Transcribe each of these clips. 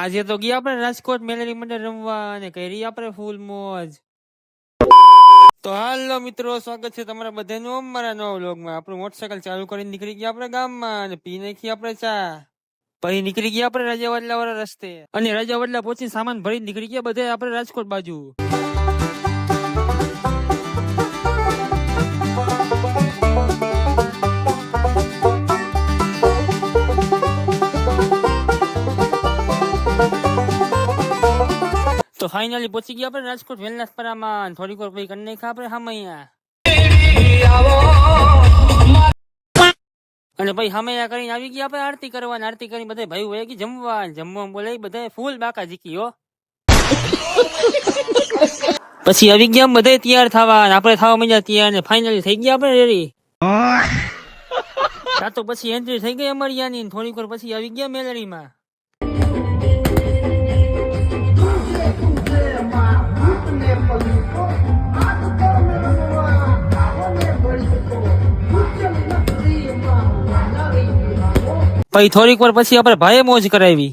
આજે તો ગયા આપણે રાજકોટ મેલેરી મંડળ રમવા અને કરી આપણે ફૂલ મોજ. તો હાલો મિત્રો, સ્વાગત છે તમારા બધાનું અમારા નવા વ્લોગમાં. આપણું મોટરસાયકલ ચાલુ કરીને નીકળી ગયા આપણે ગામમાં અને પી નાખી આપણે ચા. પછી નીકળી ગયા આપણે રાજાવાડલા વાળા રસ્તે અને રાજાવાડલા પહોંચી સામાન ભરી નીકળી ગયા બધા આપણે રાજકોટ બાજુ. તો ફાઇનલી પહોંચી ગયા આપણે રાજકોટ વેલનાથપરામાં. થોડીક વાર પછી કરી નાખ્યા આપણે હામૈયા અને પછી હામૈયા કરીને આવી ગયા આપણે આરતી કરવા. આરતી કરીને બધા ભાઈ વયા ગયા જમવા બોલે બધા ફૂલ બાકા જીકી હો. પછી આવી ગયા બધા તૈયાર થવા આપણે થવા માંડ્યા તૈયાર ને ફાઇનલી થઈ ગયા આપણે રેડી. તો પછી એન્ટ્રી થઈ ગઈ અમારી યાની. થોડીક વાર પછી આવી ગયા મેલેરીમાં. પછી થોડીક વાર પછી આપણે ભાઈએ મોજ કરાવી.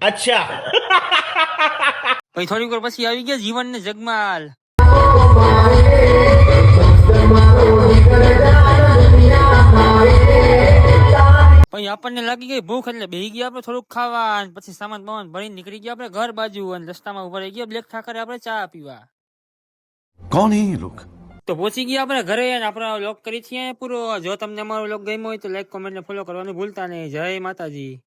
અચ્છા. પછી થોડીક વાર પછી આવી ગયા જીવન ને જગમાલ. પછી આપણને લાગી ગઈ ભૂખ એટલે બેહી ગયા આપણે થોડુંક ખાવા. પછી સામાન બામાન ભરીને નીકળી ગયા આપણે ઘર બાજુ અને રસ્તામાં ઉભા રહી ગયા બ્લેક ઠાકરે આપણે ચા પીવા. कौन है ये लोग? તો પહોંચી ગયા આપણે ઘરે અને આપણે વ્લોગ કરી છીએ પૂરો. જો તમને અમારો વ્લોગ ગમ્યો હોય તો લાઈક, કોમેન્ટ ને ફોલો કરવાનું ભૂલતા નહીં. જય માતાજી.